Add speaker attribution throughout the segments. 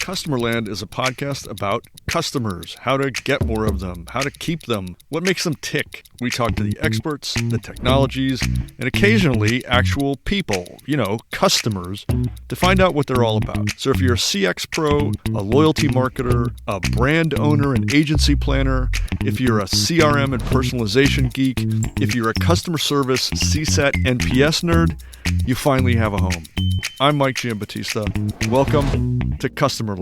Speaker 1: Customerland is a podcast about customers, how to get more of them, how to keep them, what makes them tick. We talk to the experts, the technologies, and occasionally actual people, customers, to find out what they're all about. So if you're a CX pro, a loyalty marketer, a brand owner, an agency planner, if you're a CRM and personalization geek, if you're a customer service, CSAT, NPS nerd, you finally have a home. I'm Mike Giambattista. Welcome to Customerland.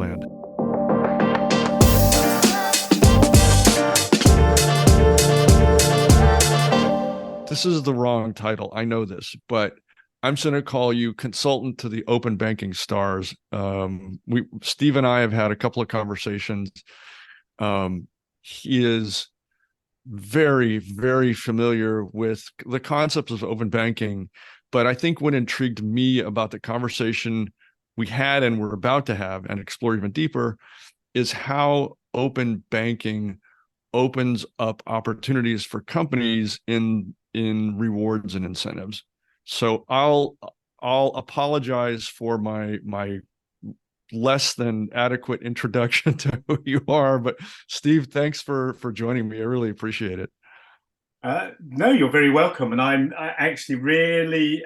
Speaker 1: This is the wrong title. I know this, but I'm just going to call you consultant to the open banking stars. Steve and I have had a couple of conversations. He is very, very familiar with the concepts of open banking. But I think what intrigued me about the conversation we had and we're about to have and explore even deeper is how open banking opens up opportunities for companies in rewards and incentives. So I'll apologize for my less than adequate introduction to who you are, but Steve, thanks for joining me. I really appreciate it.
Speaker 2: No, you're very welcome. And I'm actually really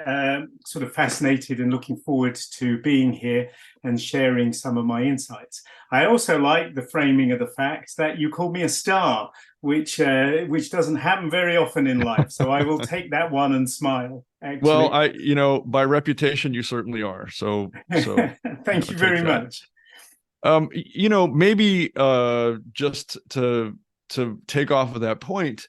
Speaker 2: sort of fascinated and looking forward to being here and sharing some of my insights. I also like the framing of the fact that you called me a star, which doesn't happen very often in life. So I will take that one and smile. Actually.
Speaker 1: Well, by reputation, you certainly are. So
Speaker 2: thank you very much.
Speaker 1: Maybe just to take off of that point,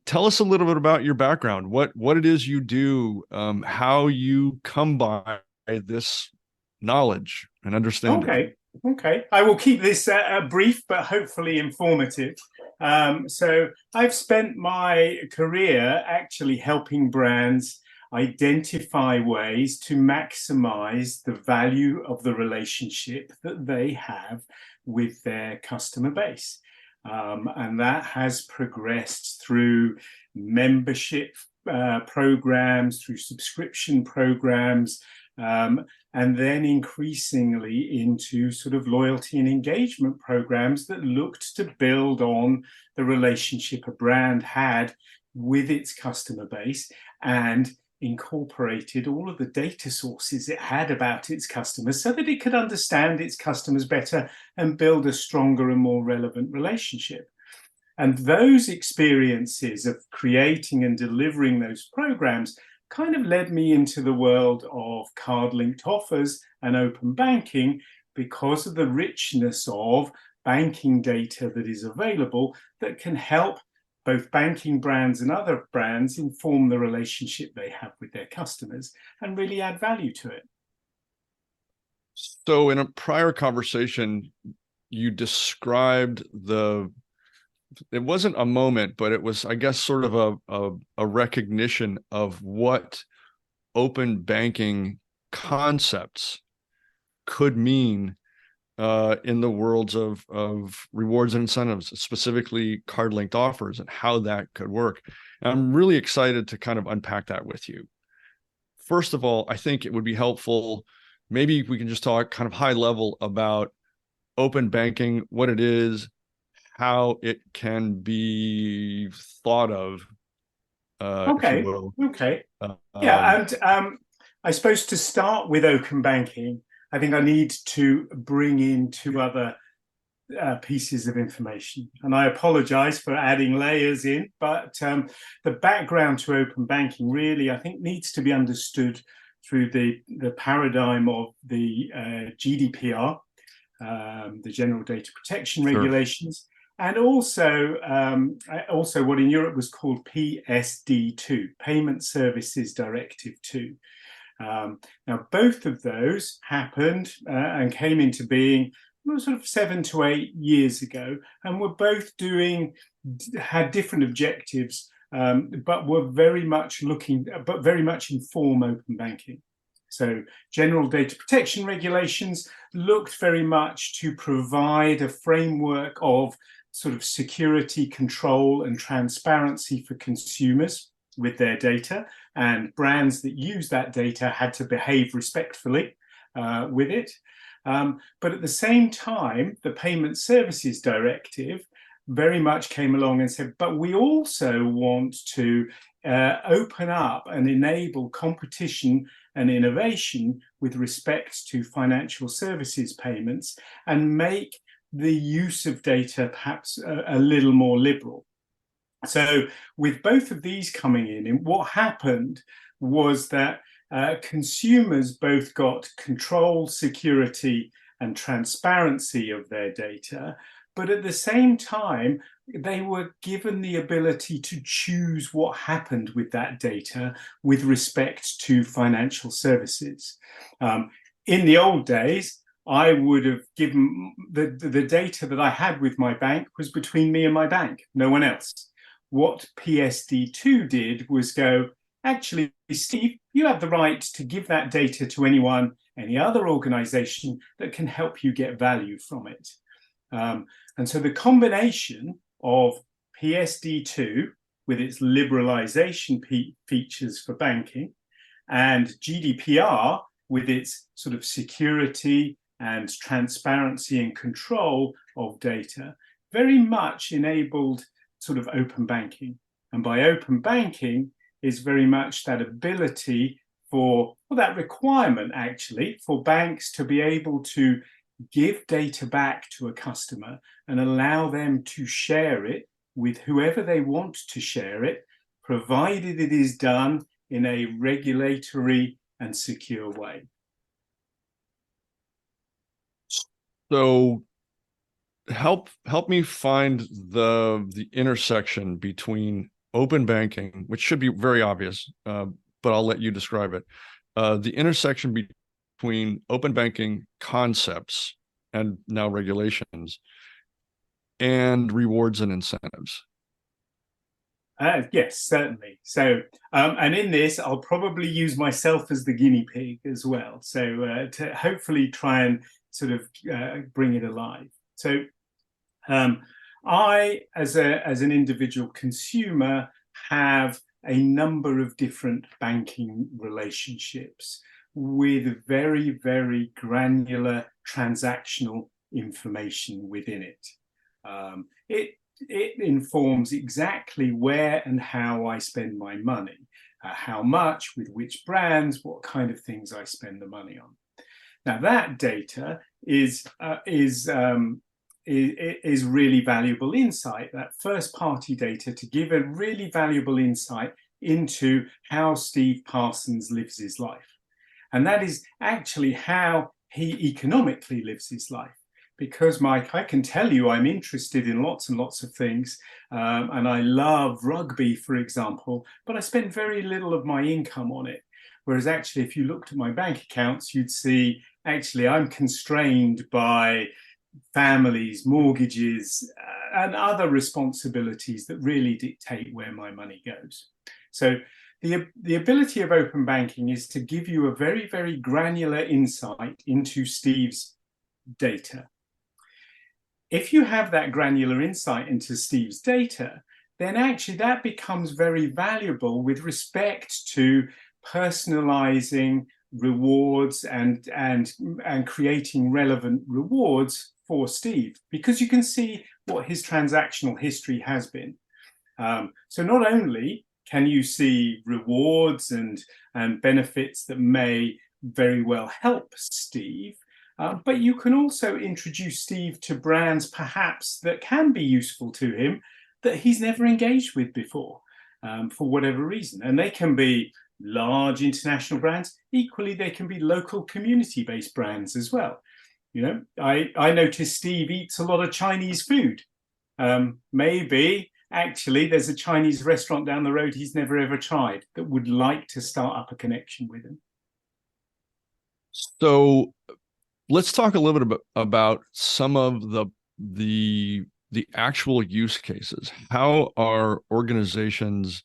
Speaker 1: tell us a little bit about your background, what it is you do, how you come by this knowledge and understanding.
Speaker 2: Okay. I will keep this brief, but hopefully informative. So I've spent my career actually helping brands identify ways to maximize the value of the relationship that they have with their customer base. And that has progressed through membership programs, through subscription programs, and then increasingly into sort of loyalty and engagement programs that looked to build on the relationship a brand had with its customer base and incorporated all of the data sources it had about its customers so that it could understand its customers better and build a stronger and more relevant relationship. And those experiences of creating and delivering those programs kind of led me into the world of card-linked offers and open banking because of the richness of banking data that is available that can help both banking brands and other brands inform the relationship they have with their customers and really add value to it.
Speaker 1: So in a prior conversation, you described it wasn't a moment, but it was, I guess, sort of a recognition of what open banking concepts could mean in the worlds of rewards and incentives, specifically card-linked offers and how that could work. And I'm really excited to kind of unpack that with you. First of all, I think it would be helpful, maybe we can just talk kind of high level about open banking, what it is, how it can be thought of, if you will.
Speaker 2: Okay. And I suppose to start with open banking, I think I need to bring in two other pieces of information. And I apologize for adding layers in, but the background to open banking really, I think, needs to be understood through the paradigm of the GDPR, the General Data Protection Regulations, and also what in Europe was called PSD2, Payment Services Directive 2. Now, both of those happened and came into being sort of 7 to 8 years ago, and were both had different objectives, but were very much inform open banking. So General Data Protection Regulations looked very much to provide a framework of sort of security, control, and transparency for consumers with their data, and brands that use that data had to behave respectfully with it. But at the same time, the Payment Services Directive very much came along and said, but we also want to open up and enable competition and innovation with respect to financial services payments and make the use of data perhaps a little more liberal. So with both of these coming in, what happened was that consumers both got control, security, and transparency of their data, but at the same time, they were given the ability to choose what happened with that data with respect to financial services. In the old days, I would have given the data that I had with my bank was between me and my bank, no one else. What PSD2 did was go, actually, Steve, you have the right to give that data to anyone, any other organization that can help you get value from it. And so the combination of PSD2 with its liberalization features for banking and GDPR with its sort of security and transparency and control of data very much enabled sort of open banking. And by open banking is very much that ability for, well, that requirement actually for banks to be able to give data back to a customer and allow them to share it with whoever they want to share it, provided it is done in a regulatory and secure way.
Speaker 1: So help me find the intersection between open banking, which should be very obvious, but I'll let you describe it. The intersection between open banking concepts and now regulations and rewards and incentives.
Speaker 2: Yes, certainly. So, and in this, I'll probably use myself as the guinea pig as well. So, to hopefully try and sort of bring it alive. So, I, as an individual consumer, have a number of different banking relationships with very, very granular transactional information within it. It informs exactly where and how I spend my money, how much, with which brands, what kind of things I spend the money on. Now that data is really valuable insight, that first-party data, to give a really valuable insight into how Steve Parsons lives his life. And that is actually how he economically lives his life. Because, Mike, I can tell you I'm interested in lots and lots of things, and I love rugby, for example, but I spend very little of my income on it. Whereas actually, if you looked at my bank accounts, you'd see, actually, I'm constrained by families, mortgages, and other responsibilities that really dictate where my money goes. So the ability of open banking is to give you a very, very granular insight into Steve's data. If you have that granular insight into Steve's data, then actually that becomes very valuable with respect to personalizing rewards and creating relevant rewards for Steve, because you can see what his transactional history has been. So not only can you see rewards and benefits that may very well help Steve, but you can also introduce Steve to brands perhaps that can be useful to him that he's never engaged with before, for whatever reason. And they can be large international brands. Equally, they can be local community-based brands as well. You know, I notice Steve eats a lot of Chinese food. Maybe actually there's a Chinese restaurant down the road he's never ever tried that would like to start up a connection with him.
Speaker 1: So let's talk a little bit about some of the actual use cases. How are organizations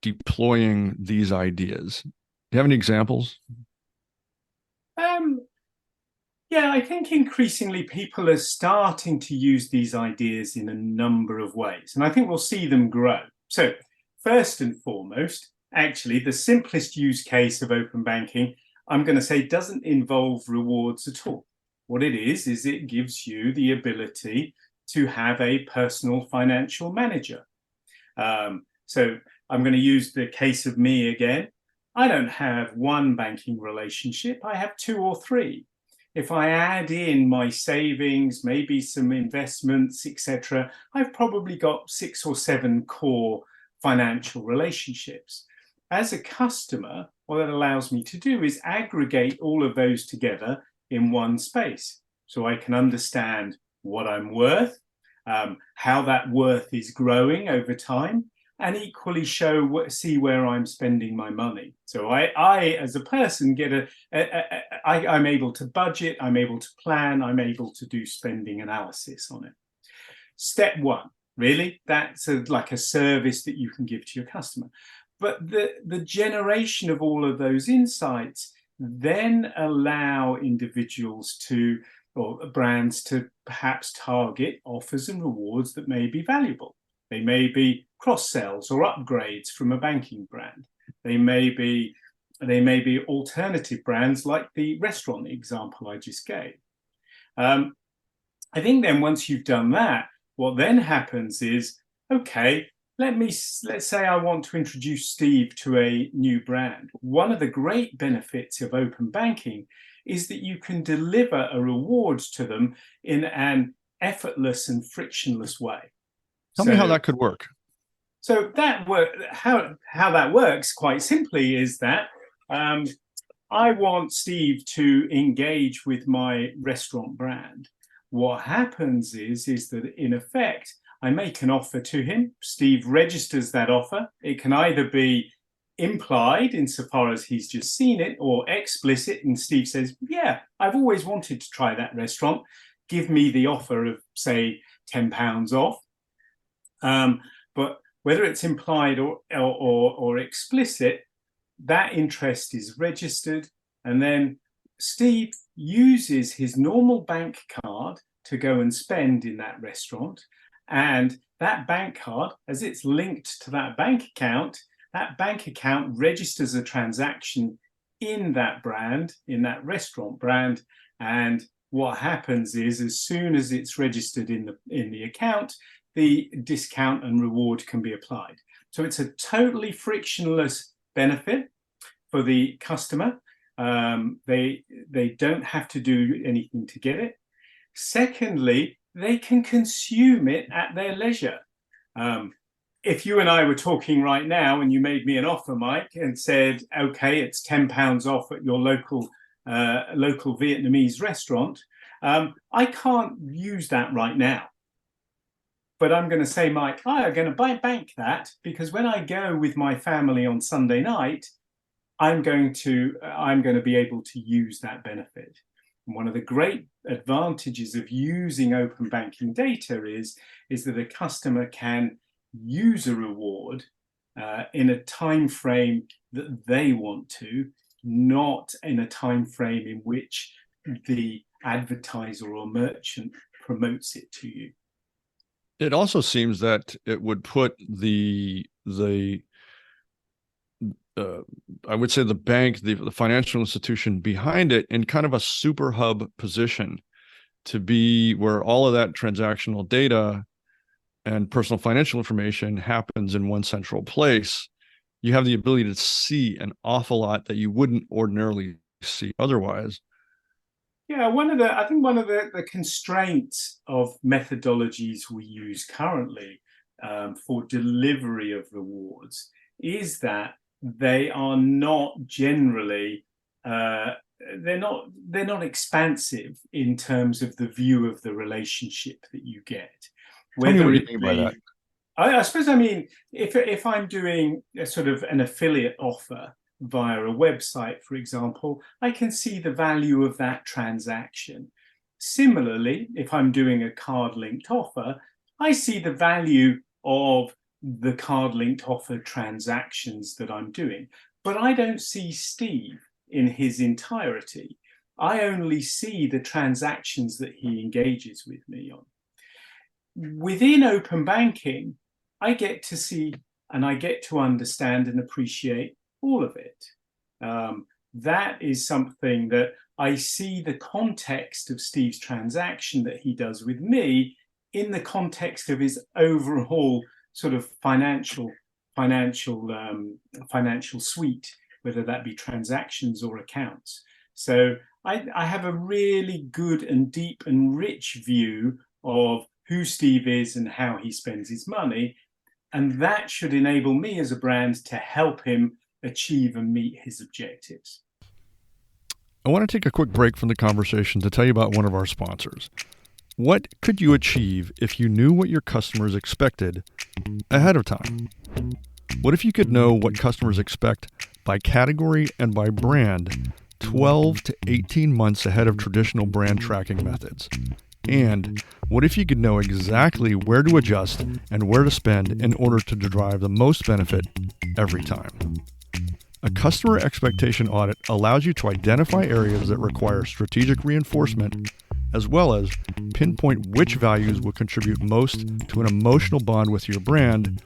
Speaker 1: deploying these ideas? Do you have any examples?
Speaker 2: Yeah, I think increasingly people are starting to use these ideas in a number of ways, and I think we'll see them grow. So first and foremost, actually, the simplest use case of open banking, I'm going to say doesn't involve rewards at all. What it is it gives you the ability to have a personal financial manager. So I'm going to use the case of me again. I don't have one banking relationship. I have two or three. If I add in my savings, maybe some investments, etc., I've probably got 6 or 7 core financial relationships. As a customer, what that allows me to do is aggregate all of those together in one space. So I can understand what I'm worth, how that worth is growing over time, and equally see where I'm spending my money. So I as a person, I'm able to budget, I'm able to plan, I'm able to do spending analysis on it. Step one, really, that's like a service that you can give to your customer. But the generation of all of those insights then allow individuals or brands to perhaps target offers and rewards that may be valuable. They may be cross-sells or upgrades from a banking brand. They may be alternative brands like the restaurant example I just gave. I think then once you've done that, what then happens is, okay, let's say I want to introduce Steve to a new brand. One of the great benefits of open banking is that you can deliver a reward to them in an effortless and frictionless way.
Speaker 1: Tell me how that could work.
Speaker 2: So how that works quite simply is that I want Steve to engage with my restaurant brand. What happens is that in effect, I make an offer to him. Steve registers that offer. It can either be implied insofar as he's just seen it, or explicit, and Steve says, yeah, I've always wanted to try that restaurant. Give me the offer of, say, £10 off. But whether it's implied or explicit, that interest is registered, and then Steve uses his normal bank card to go and spend in that restaurant. And that bank card, as it's linked to that bank account registers a transaction in that brand, in that restaurant brand. And what happens is, as soon as it's registered in the account, the discount and reward can be applied. So it's a totally frictionless benefit for the customer. They don't have to do anything to get it. Secondly, they can consume it at their leisure. If you and I were talking right now and you made me an offer, Mike, and said, okay, it's £10 off at your local Vietnamese restaurant, I can't use that right now. But I'm going to say, Mike, I'm going to bank that, because when I go with my family on Sunday night, I'm going to be able to use that benefit. And one of the great advantages of using open banking data is that a customer can use a reward in a time frame that they want to, not in a time frame in which the advertiser or merchant promotes it to you.
Speaker 1: It also seems that it would put the I would say the bank, the financial institution behind it, in kind of a super hub position, to be where all of that transactional data and personal financial information happens in one central place. You have the ability to see an awful lot that you wouldn't ordinarily see otherwise.
Speaker 2: Yeah, one of the constraints of methodologies we use currently for delivery of rewards is that they are not generally they're not expansive in terms of the view of the relationship that you get.
Speaker 1: Tell me what you mean by that.
Speaker 2: I suppose I mean if I'm doing a sort of an affiliate offer via a website, for example, I can see the value of that transaction. Similarly, if I'm doing a card-linked offer, I see the value of the card-linked offer transactions that I'm doing. But I don't see Steve in his entirety. I only see the transactions that he engages with me on. Within open banking, I get to see and I get to understand and appreciate all of it. that is something that I see the context of Steve's transaction that he does with me in the context of his overall sort of financial suite, whether that be transactions or accounts. So I have a really good and deep and rich view of who Steve is and how he spends his money. And that should enable me as a brand to help him achieve and meet his objectives.
Speaker 1: I want to take a quick break from the conversation to tell you about one of our sponsors. What could you achieve if you knew what your customers expected ahead of time? What if you could know what customers expect by category and by brand 12 to 18 months ahead of traditional brand tracking methods? And what if you could know exactly where to adjust and where to spend in order to drive the most benefit every time? A customer expectation audit allows you to identify areas that require strategic reinforcement, as well as pinpoint which values will contribute most to an emotional bond with your brand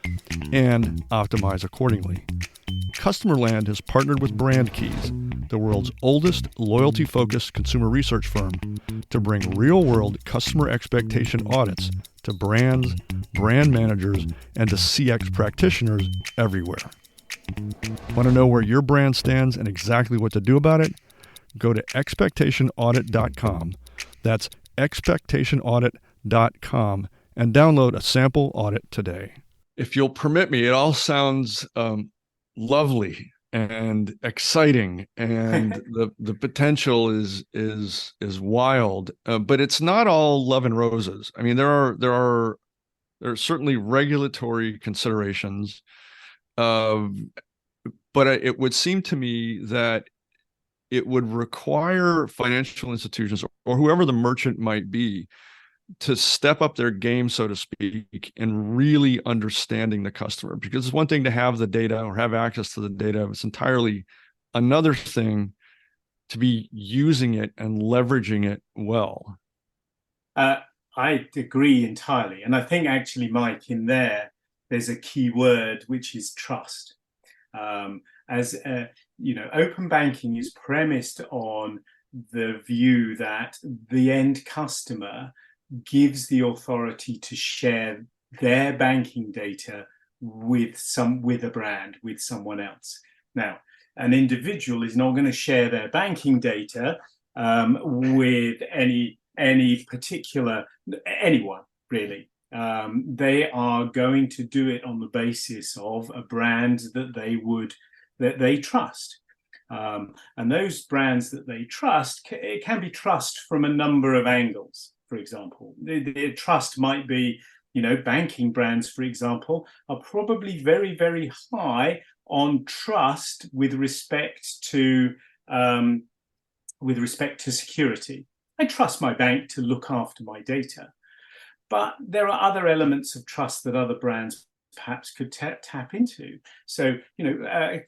Speaker 1: and optimize accordingly. Customerland has partnered with BrandKeys, the world's oldest loyalty-focused consumer research firm, to bring real-world customer expectation audits to brands, brand managers, and to CX practitioners everywhere. Want to know where your brand stands and exactly what to do about it? Go to expectationaudit.com. That's expectationaudit.com and download a sample audit today. If you'll permit me, it all sounds lovely and exciting, and the potential is wild, but it's not all love and roses. I mean, there are certainly regulatory considerations, but it would seem to me that it would require financial institutions or whoever the merchant might be to step up their game, so to speak, in really understanding the customer. Because it's one thing to have the data or have access to the data. It's entirely another thing to be using it and leveraging it well.
Speaker 2: I agree entirely. And I think actually, Mike, in there's a key word, which is trust. Open banking is premised on the view that the end customer gives the authority to share their banking data with a brand, with someone else. Now, an individual is not going to share their banking data with any particular anyone, really. They are going to do it on the basis of a brand that they trust. And those brands that they trust, it can be trust from a number of angles. For example, the trust might be, banking brands, for example, are probably very, very high on trust with respect to security. I trust my bank to look after my data. But there are other elements of trust that other brands perhaps could tap into. So,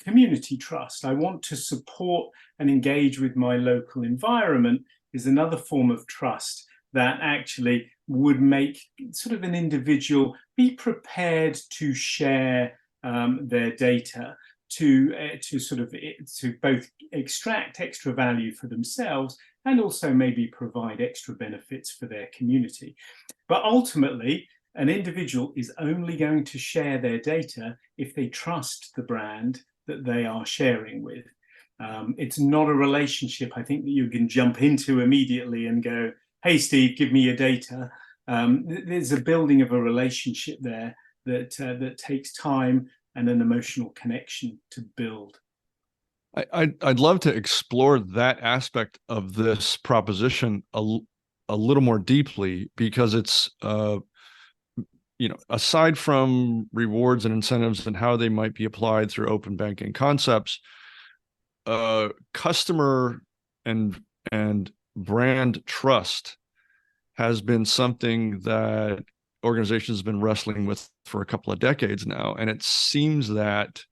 Speaker 2: community trust. I want to support and engage with my local environment is another form of trust that actually would make sort of an individual be prepared to share their data to both extract extra value for themselves and also maybe provide extra benefits for their community. But ultimately, an individual is only going to share their data if they trust the brand that they are sharing with. It's not a relationship, I think, that you can jump into immediately and go, hey, Steve, give me your data. There's a building of a relationship there that takes time and an emotional connection to build.
Speaker 1: I'd love to explore that aspect of this proposition a little more deeply, because it's aside from rewards and incentives and how they might be applied through open banking concepts, customer and brand trust has been something that organizations have been wrestling with for a couple of decades now, and it seems that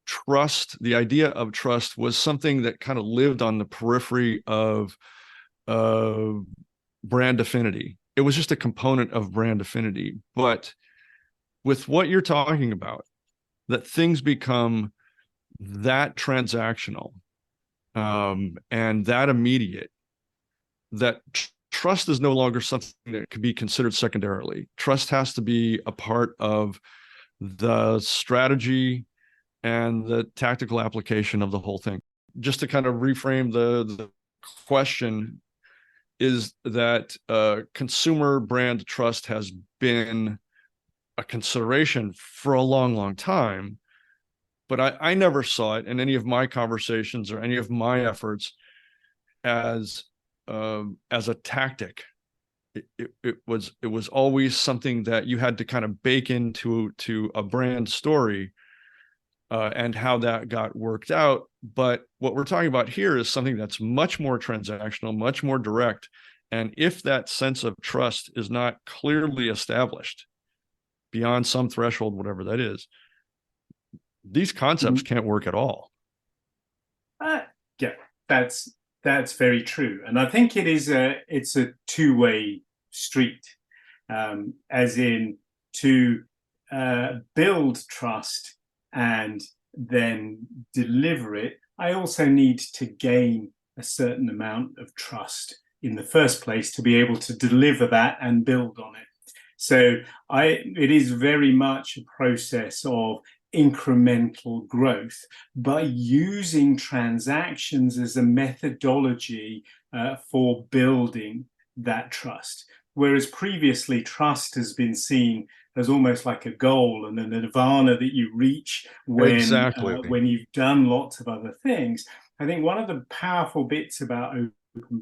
Speaker 1: trust, the idea of trust, was something that kind of lived on the periphery of brand affinity. It was just a component of brand affinity. But with what you're talking about, that things become that transactional, and that immediate, that trust is no longer something that could be considered secondarily. Trust has to be a part of the strategy and the tactical application of the whole thing. Just to kind of reframe the question, is that consumer brand trust has been a consideration for a long, long time, but I never saw it in any of my conversations or any of my efforts as a tactic. It was always something that you had to kind of bake into a brand story, and how that got worked out. But what we're talking about here is something that's much more transactional, much more direct. And if that sense of trust is not clearly established beyond some threshold, whatever that is, these concepts can't work at all.
Speaker 2: Uh, yeah, that's very true, and I think it's a two-way street, as in to build trust and then deliver it. I also need to gain a certain amount of trust in the first place to be able to deliver that and build on it. So it is very much a process of incremental growth, by using transactions as a methodology for building that trust. Whereas previously, trust has been seen as almost like a goal and a nirvana that you reach
Speaker 1: Exactly.
Speaker 2: when you've done lots of other things. I think one of the powerful bits about open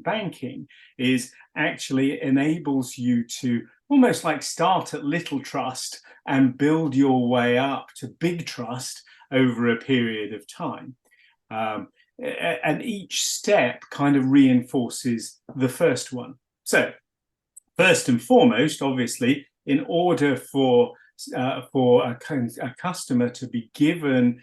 Speaker 2: banking is actually enables you to almost like start at little trust and build your way up to big trust over a period of time. And each step kind of reinforces the first one. So, first and foremost, obviously, in order for a customer to be given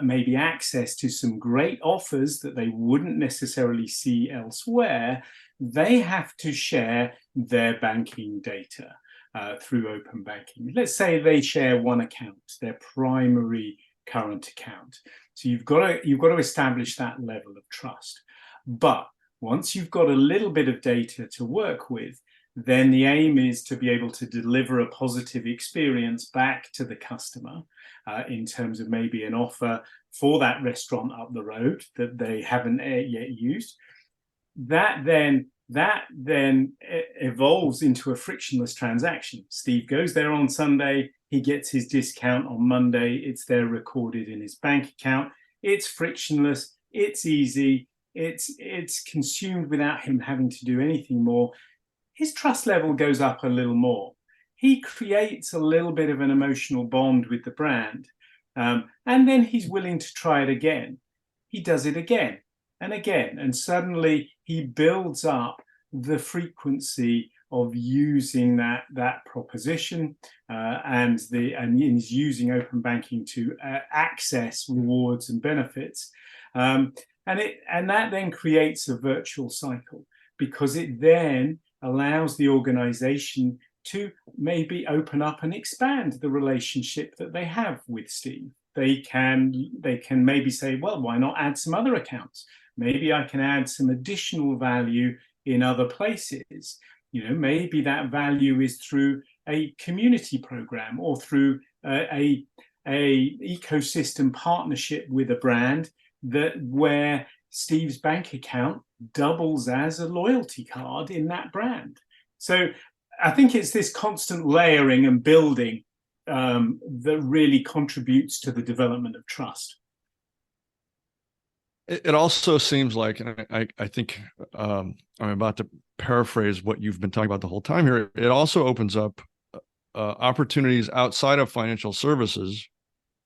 Speaker 2: maybe access to some great offers that they wouldn't necessarily see elsewhere, they have to share their banking data through open banking. Let's say they share one account, their primary current account. So you've got to establish that level of trust. But once you've got a little bit of data to work with, then the aim is to be able to deliver a positive experience back to the customer in terms of maybe an offer for that restaurant up the road that they haven't yet used. That then evolves into a frictionless transaction. Steve goes there on Sunday, he gets his discount on Monday, it's there recorded in his bank account. It's frictionless, it's easy, it's consumed without him having to do anything more. His trust level goes up a little more. He creates a little bit of an emotional bond with the brand. And then he's willing to try it again. He does it again and again. And suddenly he builds up the frequency of using that proposition, and is using open banking to access rewards and benefits. And that then creates a virtual cycle, because it then allows the organization to maybe open up and expand the relationship that they have with Steve. They can maybe say, well, why not add some other accounts? Maybe I can add some additional value in other places. Maybe that value is through a community program or through a ecosystem partnership with a brand where Steve's bank account doubles as a loyalty card in that brand. So I think it's this constant layering and building that really contributes to the development of trust.
Speaker 1: It also seems like, and I think I'm about to paraphrase what you've been talking about the whole time here. It also opens up opportunities outside of financial services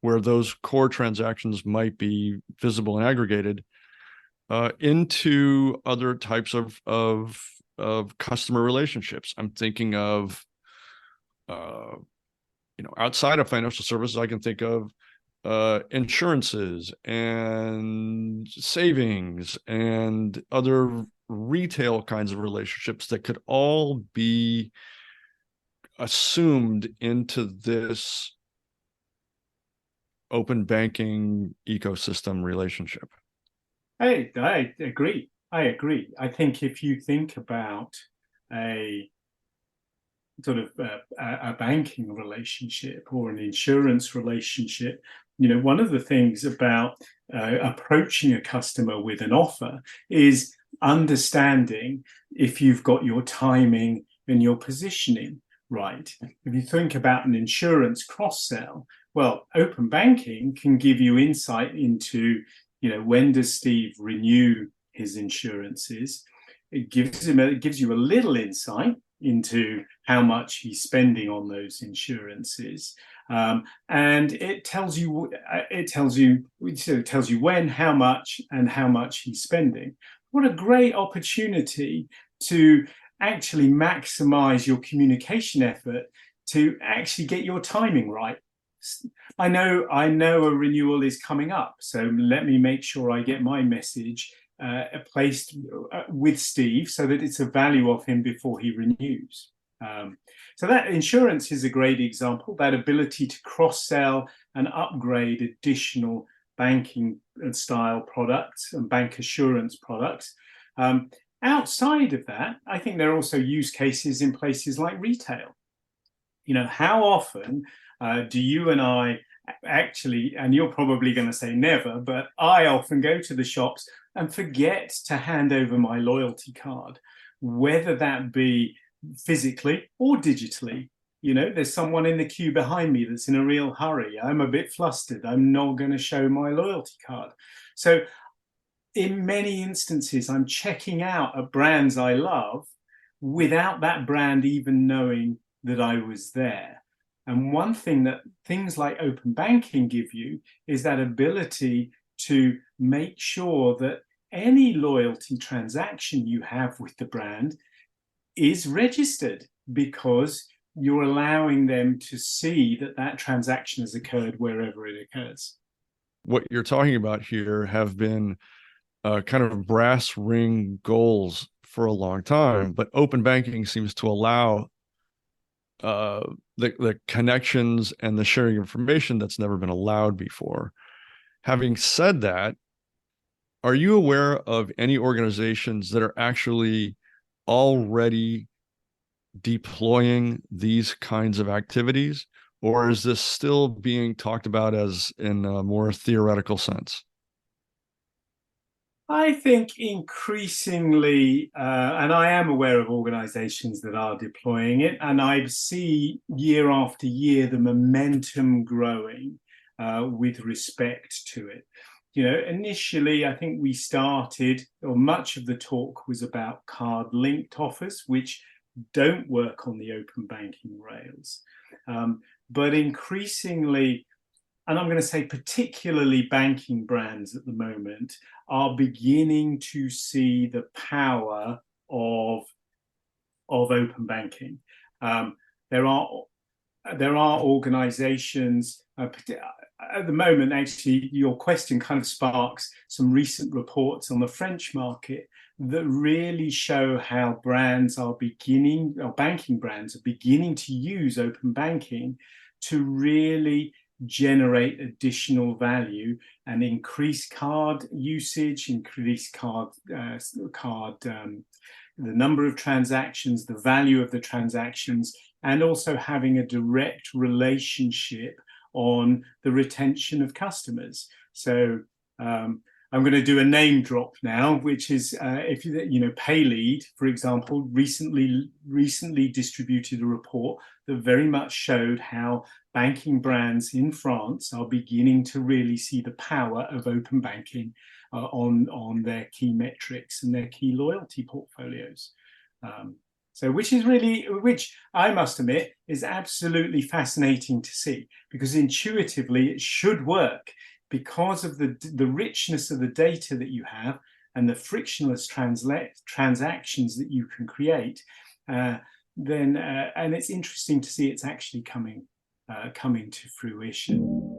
Speaker 1: where those core transactions might be visible and aggregated, into other types of customer relationships. I'm thinking of, outside of financial services, I can think of insurances and savings and other retail kinds of relationships that could all be assumed into this open banking ecosystem relationship.
Speaker 2: I agree. I agree. I think if you think about a sort of a banking relationship or an insurance relationship, one of the things about approaching a customer with an offer is understanding if you've got your timing and your positioning right. If you think about an insurance cross-sell, well, open banking can give you insight into, when does Steve renew his insurances? It gives you a little insight into how much he's spending on those insurances, and it tells you when, how much, and how much he's spending. What a great opportunity to actually maximize your communication effort to actually get your timing right. I know a renewal is coming up, so let me make sure I get my message placed with Steve so that it's a value of him before he renews. So that insurance is a great example, that ability to cross-sell and upgrade additional banking style products and bank assurance products. Outside of that, I think there are also use cases in places like retail. How often do you and I actually, and you're probably going to say never, but I often go to the shops and forget to hand over my loyalty card, whether that be physically or digitally. There's someone in the queue behind me that's in a real hurry. I'm a bit flustered. I'm not going to show my loyalty card. So in many instances, I'm checking out at brands I love without that brand even knowing that I was there. And one thing that things like open banking give you is that ability to make sure that any loyalty transaction you have with the brand is registered, because you're allowing them to see that that transaction has occurred wherever it occurs.
Speaker 1: What you're talking about here have been kind of brass ring goals for a long time, but open banking seems to allow the connections and the sharing information that's never been allowed before. Having said that, are you aware of any organizations that are actually already deploying these kinds of activities, or is this still being talked about as in a more theoretical sense?
Speaker 2: I think increasingly, and I am aware of organizations that are deploying it, and I see year after year the momentum growing with respect to it. Initially, I think we started, or much of the talk was about card-linked offers, which don't work on the open banking rails. But increasingly, and I'm going to say particularly banking brands at the moment, are beginning to see the power of open banking. There are organizations, at the moment, actually, your question kind of sparks some recent reports on the French market that really show how brands are beginning, or banking brands are beginning to use open banking to really generate additional value and increase card usage, increase the number of transactions, the value of the transactions, and also having a direct relationship on the retention of customers. So I'm going to do a name drop now, which is if Paylead, for example, recently distributed a report that very much showed how banking brands in France are beginning to really see the power of open banking on their key metrics and their key loyalty portfolios. So which I must admit is absolutely fascinating to see, because intuitively it should work because of the richness of the data that you have and the frictionless transactions that you can create. And it's interesting to see it's actually coming to fruition.